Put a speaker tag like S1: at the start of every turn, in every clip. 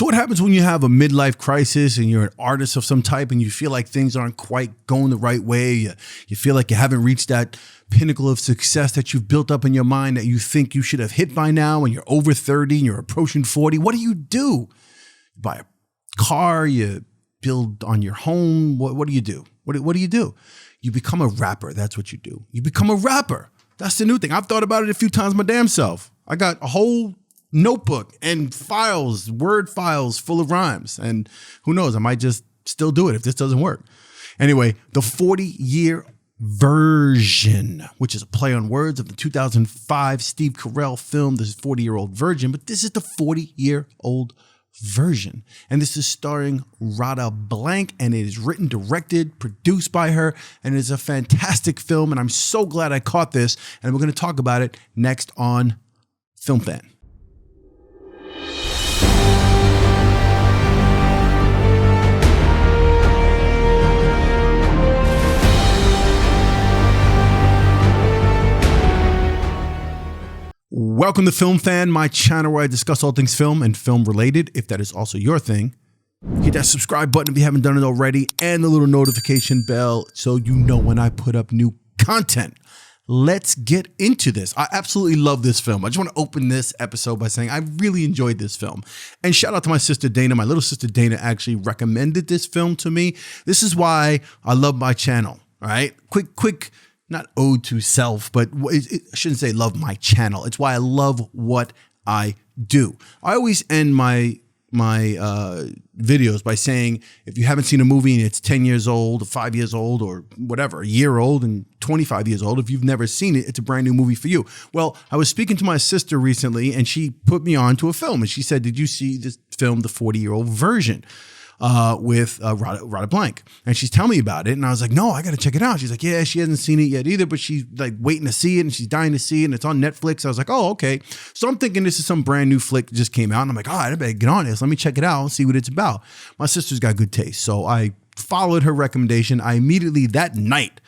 S1: So what happens when you have a midlife crisis and you're an artist of some type and you feel like things aren't quite going the right way? You feel like you haven't reached that pinnacle of success that you've built up in your mind that you think you should have hit by now, and you're over 30 and you're approaching 40. What do? You buy a car, you build on your home. What do you do? What do you do? You become a rapper. That's what you do. You become a rapper. That's the new thing. I've thought about it a few times my damn self. I got a whole notebook and files, word files full of rhymes. And who knows, I might just still do it if this doesn't work. Anyway, the 40-year version, which is a play on words of the 2005 Steve Carell film, this 40-year-old virgin, but this is the 40-year-old version. And this is starring Radha Blank, and it is written, directed, produced by her, and it is a fantastic film. And I'm so glad I caught this, and we're going to talk about it next on Film Fan. Welcome to Film Fan, my channel where I discuss all things film and film related, if that is also your thing. Hit that subscribe button if you haven't done it already, and the little notification bell so you know when I put up new content. Let's get into this. I absolutely love this film. I just want to open this episode by saying I really enjoyed this film. And shout out to my sister Dana. My little sister Dana actually recommended this film to me. This is why I love my channel, all right? Quick, not ode to self, but I shouldn't say love my channel. It's why I love what I do. I always end my videos by saying, if you haven't seen a movie and it's 10 years old, or 5 years old, or whatever, a year old and 25 years old, if you've never seen it, it's a brand new movie for you. Well, I was speaking to my sister recently and she put me on to a film and she said, did you see this film, The 40-Year-Old Version? With Radha Blank. And she's telling me about it. And I was like, no, I got to check it out. She's like, yeah, she hasn't seen it yet either, but she's like waiting to see it and she's dying to see it. And it's on Netflix. I was like, oh, okay. So I'm thinking this is some brand new flick that just came out. And I'm like, all right, I better get on this. Let me check it out and see what it's about. My sister's got good taste. So I followed her recommendation. I immediately that night,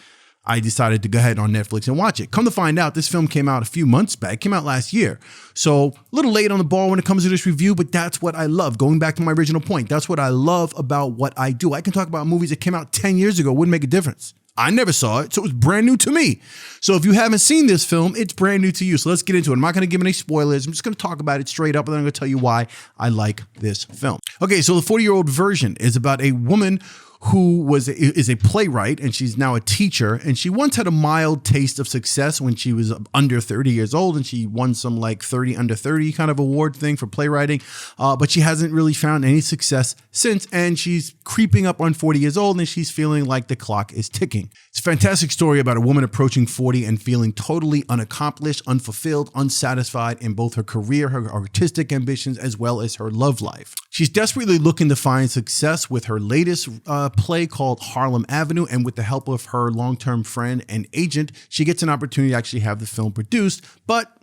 S1: I decided to go ahead on Netflix and watch it. Come to find out, this film came out a few months back, came out last year. So a little late on the ball when it comes to this review, but that's what I love. Going back to my original point, that's what I love about what I do. I can talk about movies that came out 10 years ago, wouldn't make a difference. I never saw it, so it was brand new to me. So if you haven't seen this film, it's brand new to you. So let's get into it. I'm not going to give any spoilers. I'm just going to talk about it straight up, and then I'm going to tell you why I like this film. Okay, so the 40-year-old version is about a woman who is a playwright, and she's now a teacher. And she once had a mild taste of success when she was under 30 years old, and she won some like 30 under 30 kind of award thing for playwriting. But she hasn't really found any success since, and she's creeping up on 40 years old, and she's feeling like the clock is ticking. It's a fantastic story about a woman approaching 40 and feeling totally unaccomplished, unfulfilled, unsatisfied in both her career, her artistic ambitions, as well as her love life. She's desperately looking to find success with her latest play called Harlem Avenue, and with the help of her long-term friend and agent, she gets an opportunity to actually have the film produced, but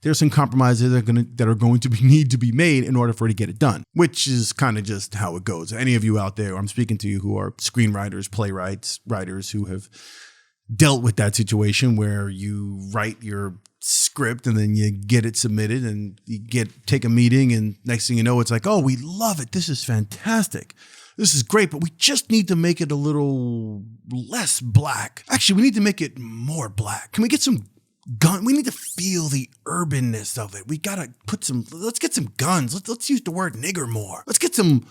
S1: there's some compromises that are going to need to be made in order for her to get it done, which is kind of just how it goes. Any of you out there, I'm speaking to you who are screenwriters, playwrights, writers who have dealt with that situation where you write your script and then you get it submitted and you take a meeting, and next thing you know, it's like, oh, we love it. This is fantastic. This is great, but we just need to make it a little less black. Actually, we need to make it more black. Can we get some gun? We need to feel the urbanness of it. We gotta let's get some guns. Let's use the word nigger more. Let's get some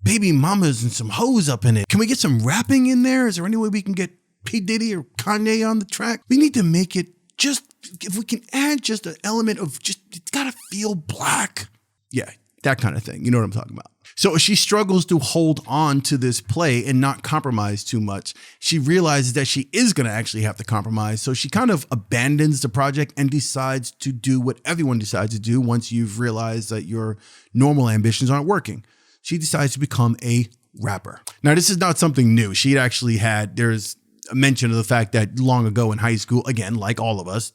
S1: baby mamas and some hoes up in it. Can we get some rapping in there? Is there any way we can get P. Diddy or Kanye on the track? We need to make it just, if we can add just an element of just, it's gotta feel black. Yeah, that kind of thing. You know what I'm talking about. So she struggles to hold on to this play and not compromise too much. She realizes that she is going to actually have to compromise. So she kind of abandons the project and decides to do what everyone decides to do once you've realized that your normal ambitions aren't working. She decides to become a rapper. Now, this is not something new. She actually there's a mention of the fact that long ago in high school, again, like all of us,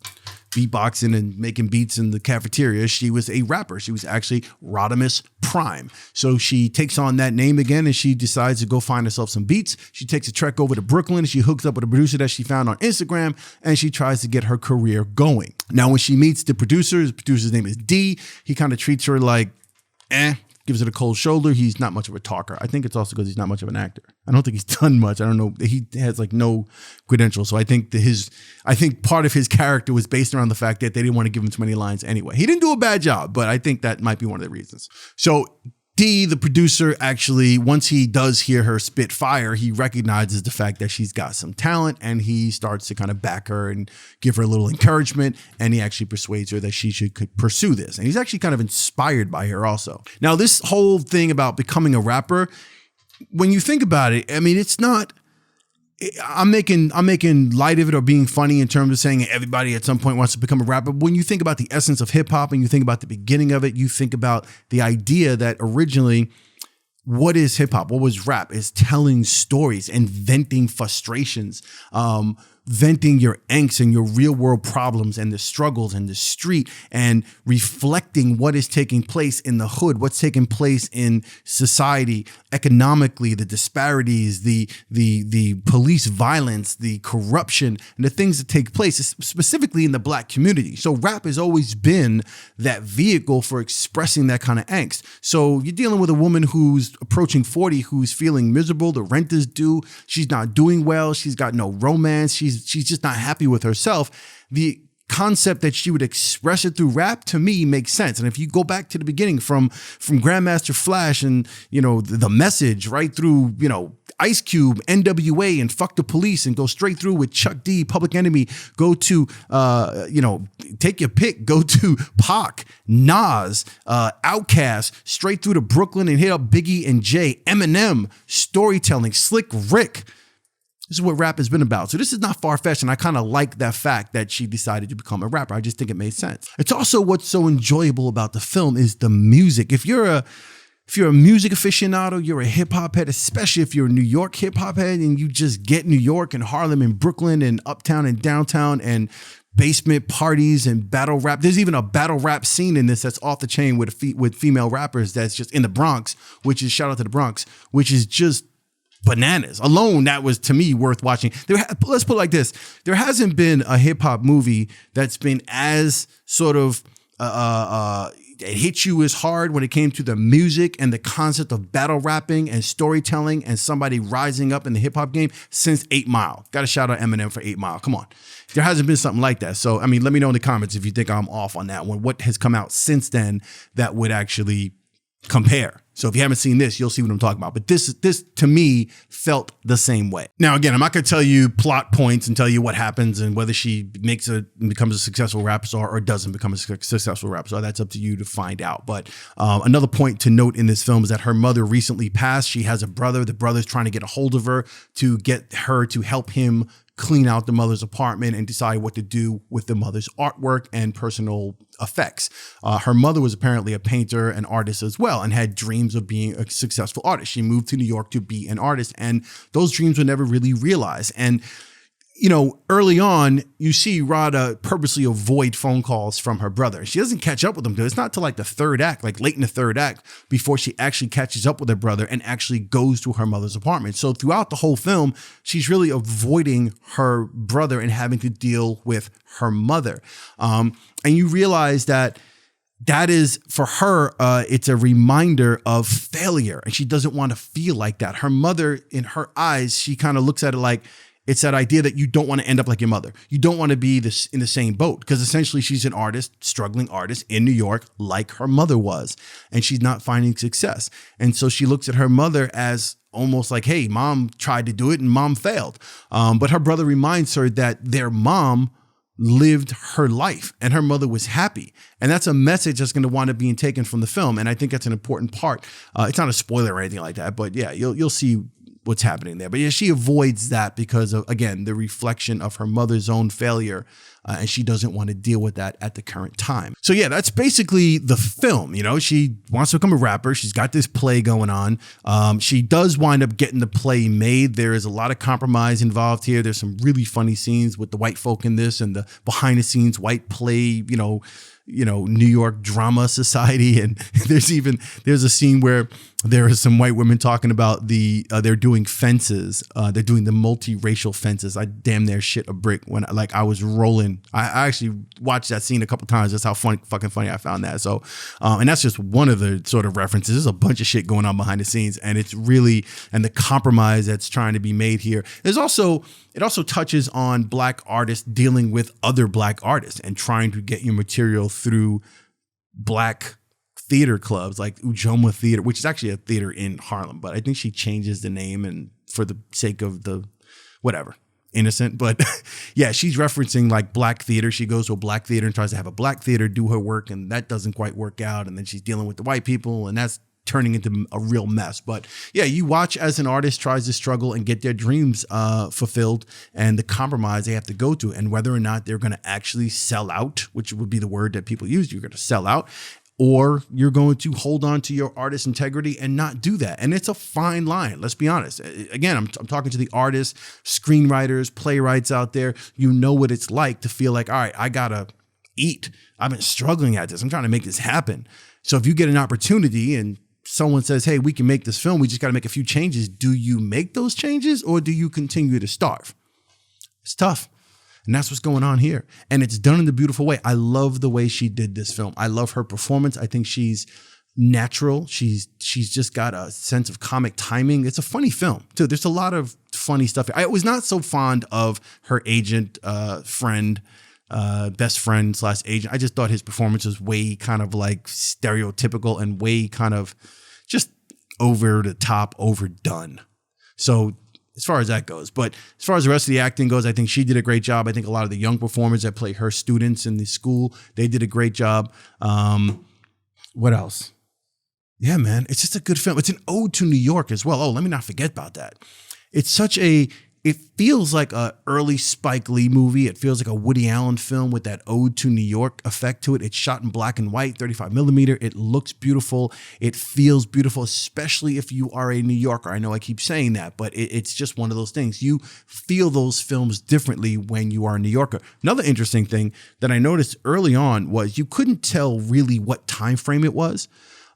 S1: beatboxing and making beats in the cafeteria, she was a rapper. She was actually Rodimus Prime. So she takes on that name again and she decides to go find herself some beats. She takes a trek over to Brooklyn and she hooks up with a producer that she found on Instagram and she tries to get her career going. Now, when she meets the producer's name is D. He kind of treats her like, gives it a cold shoulder. He's not much of a talker. I think it's also because he's not much of an actor. I don't think he's done much. I don't know. He has like no credentials. So I think part of his character was based around the fact that they didn't want to give him too many lines anyway. He didn't do a bad job, but I think that might be one of the reasons. So D, the producer, actually, once he does hear her spit fire, he recognizes the fact that she's got some talent, and he starts to kind of back her and give her a little encouragement, and he actually persuades her that she could pursue this. And he's actually kind of inspired by her also. Now, this whole thing about becoming a rapper, when you think about it, I mean, it's not... I'm making light of it or being funny in terms of saying everybody at some point wants to become a rapper. When you think about the essence of hip hop and you think about the beginning of it, you think about the idea that originally, what is hip hop? What was rap? Is telling stories and venting frustrations, venting your angst and your real world problems and the struggles in the street, and reflecting what is taking place in the hood, what's taking place in society, economically, the disparities, the police violence, the corruption, and the things that take place specifically in the Black community. So rap has always been that vehicle for expressing that kind of angst. So you're dealing with a woman who's approaching 40, who's feeling miserable. The rent is due. She's not doing well. She's got no romance. She's just not happy with herself. The concept that she would express it through rap, to me, makes sense. And if you go back to the beginning from Grandmaster Flash and, the Message, right through, Ice Cube, NWA, and Fuck the Police, and go straight through with Chuck D, Public Enemy, go to, take your pick, go to Pac, Nas, Outkast, straight through to Brooklyn and hit up Biggie and Jay, Eminem, storytelling, Slick Rick. This is what rap has been about. So this is not far-fetched, and I kind of like that fact that she decided to become a rapper. I just think it made sense. It's also what's so enjoyable about the film is the music. If you're a music aficionado, you're a hip-hop head, especially if you're a New York hip-hop head and you just get New York and Harlem and Brooklyn and uptown and downtown and basement parties and battle rap. There's even a battle rap scene in this that's off the chain with female rappers that's just in the Bronx, which is, shout out to the Bronx, which is just bananas. Alone, that was, to me, worth watching. Let's put it like this. There hasn't been a hip hop movie that's been as sort of, it hit you as hard when it came to the music and the concept of battle rapping and storytelling and somebody rising up in the hip hop game since 8 Mile. Got to shout out Eminem for 8 Mile. Come on. There hasn't been something like that. So, I mean, let me know in the comments if you think I'm off on that one. What has come out since then that would actually compare? So if you haven't seen this, you'll see what I'm talking about. But this to me felt the same way. Now, again, I'm not going to tell you plot points and tell you what happens and whether she becomes a successful rap star or doesn't become a successful rap star. That's up to you to find out. But another point to note in this film is that her mother recently passed. She has a brother. The brother's trying to get a hold of her to get her to help him clean out the mother's apartment and decide what to do with the mother's artwork and personal effects. Her mother was apparently a painter and artist as well and had dreams of being a successful artist. She moved to New York to be an artist, and those dreams were never really realized. And early on, you see Radha purposely avoid phone calls from her brother. She doesn't catch up with him. It's not till like the third act, like late in the third act, before she actually catches up with her brother and actually goes to her mother's apartment. So throughout the whole film, she's really avoiding her brother and having to deal with her mother. And you realize that is, for her, it's a reminder of failure. And she doesn't want to feel like that. Her mother, in her eyes, she kind of looks at it like, it's that idea that you don't want to end up like your mother. You don't want to be in the same boat, because essentially she's an artist, struggling artist in New York, like her mother was, and she's not finding success. And so she looks at her mother as almost like, hey, mom tried to do it and mom failed. But her brother reminds her that their mom lived her life and her mother was happy. And that's a message that's going to wind up being taken from the film. And I think that's an important part. It's not a spoiler or anything like that, but yeah, you'll see what's happening there. But yeah, she avoids that because of, again, the reflection of her mother's own failure. And she doesn't want to deal with that at the current time. So yeah, that's basically the film. She wants to become a rapper. She's got this play going on. She does wind up getting the play made. There is a lot of compromise involved here. There's some really funny scenes with the white folk in this and the behind the scenes white play, New York drama society. And there's a scene where there are some white women talking about they're doing fences. They're doing the multiracial fences. I damn near shit a brick when I was rolling. I actually watched that scene a couple times. That's how fucking funny I found that. So, and that's just one of the sort of references. There's a bunch of shit going on behind the scenes, and it's really, and the compromise that's trying to be made here. It also touches on Black artists dealing with other Black artists and trying to get your material through Black theater clubs like Ujoma Theater, which is actually a theater in Harlem, but I think she changes the name and for the sake of the whatever, innocent. But yeah, she's referencing like Black theater. She goes to a Black theater and tries to have a Black theater do her work, and that doesn't quite work out. And then she's dealing with the white people, and that's turning into a real mess. But yeah, you watch as an artist tries to struggle and get their dreams fulfilled, and the compromise they have to go to, and whether or not they're going to actually sell out, which would be the word that people use. You're going to sell out, or you're going to hold on to your artist integrity and not do that. And it's a fine line. Let's be honest. Again, I'm talking to the artists, screenwriters, playwrights out there. You know what it's like to feel like, all right, I got to eat. I've been struggling at this. I'm trying to make this happen. So if you get an opportunity and someone says, hey, we can make this film, we just got to make a few changes. Do you make those changes, or do you continue to starve? It's tough. And that's what's going on here. And it's done in a beautiful way. I love the way she did this film. I love her performance. I think she's natural. She's just got a sense of comic timing. It's a funny film too. There's a lot of funny stuff. I was not so fond of her agent, friend, best friend / agent. I just thought his performance was way kind of like stereotypical and way kind of just over the top, overdone. So as far as that goes, but as far as the rest of the acting goes, I think she did a great job. I think a lot of the young performers that play her students in the school, they did a great job. What else? Yeah, man, it's just a good film. It's an ode to New York as well. Oh, let me not forget about that. It feels like a early Spike Lee movie. It feels like a Woody Allen film with that ode to New York effect to it. It's shot in black and white, 35 millimeter. It looks beautiful. It feels beautiful, especially if you are a New Yorker. I know I keep saying that, but it's just one of those things. You feel those films differently when you are a New Yorker. Another interesting thing that I noticed early on was you couldn't tell really what time frame it was.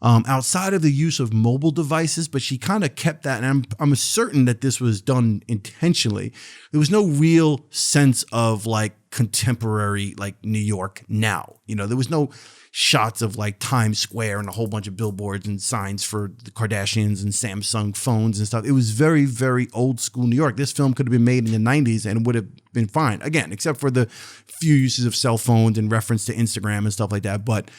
S1: Outside of the use of mobile devices, but she kind of kept that. And I'm certain that this was done intentionally. There was no real sense of like contemporary, like New York now. There was no shots of like Times Square and a whole bunch of billboards and signs for the Kardashians and Samsung phones and stuff. It was very, very old school New York. This film could have been made in the 90s and would have been fine. Again, except for the few uses of cell phones and reference to Instagram and stuff like that. But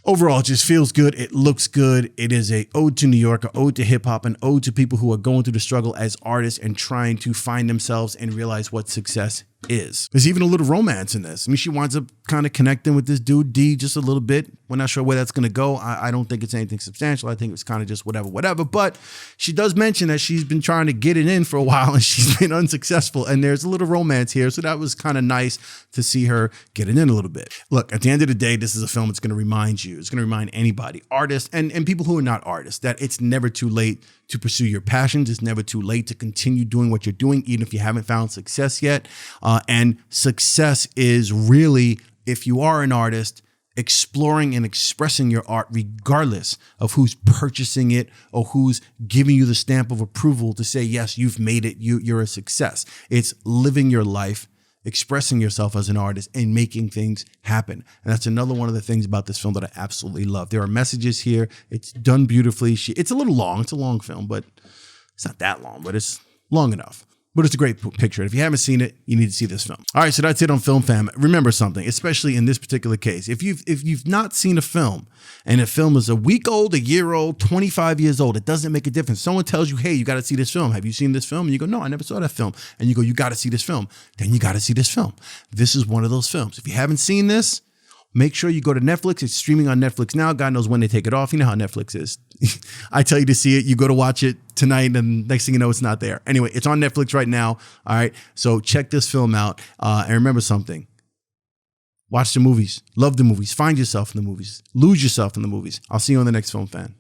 S1: overall, it just feels good. It looks good. It is a ode to New York, an ode to hip hop, an ode to people who are going through the struggle as artists and trying to find themselves and realize what success is. There's even a little romance in this. I mean, she winds up kind of connecting with this dude, D, just a little bit. We're not sure where that's going to go. I don't think it's anything substantial. I think it's kind of just whatever. But she does mention that she's been trying to get it in for a while and she's been unsuccessful. And there's a little romance here. So that was kind of nice to see her get it in a little bit. Look, at the end of the day, this is a film that's going to remind you. It's going to remind anybody, artists and people who are not artists, that it's never too late to pursue your passions. It's never too late to continue doing what you're doing, even if you haven't found success yet. And success is really, if you are an artist, exploring and expressing your art regardless of who's purchasing it or who's giving you the stamp of approval to say, yes, you've made it, you're a success. It's living your life, expressing yourself as an artist and making things happen. And that's another one of the things about this film that I absolutely love. There are messages here. It's done beautifully. It's a little long. It's a long film, but it's not that long, but it's long enough. But it's a great picture. If you haven't seen it, you need to see this film. All right, so that's it on Film Fam. Remember something, especially in this particular case. If you've not seen a film and a film is a week old, a year old, 25 years old, it doesn't make a difference. Someone tells you, hey, you got to see this film. Have you seen this film? And you go, no, I never saw that film. And you go, you got to see this film. Then you got to see this film. This is one of those films. If you haven't seen this, make sure you go to Netflix. It's streaming on Netflix now. God knows when they take it off. You know how Netflix is. I tell you to see it. You go to watch it tonight, and next thing you know, it's not there. Anyway, it's on Netflix right now. All right. So check this film out. And remember something. Watch the movies. Love the movies. Find yourself in the movies. Lose yourself in the movies. I'll see you on the next Film Fan.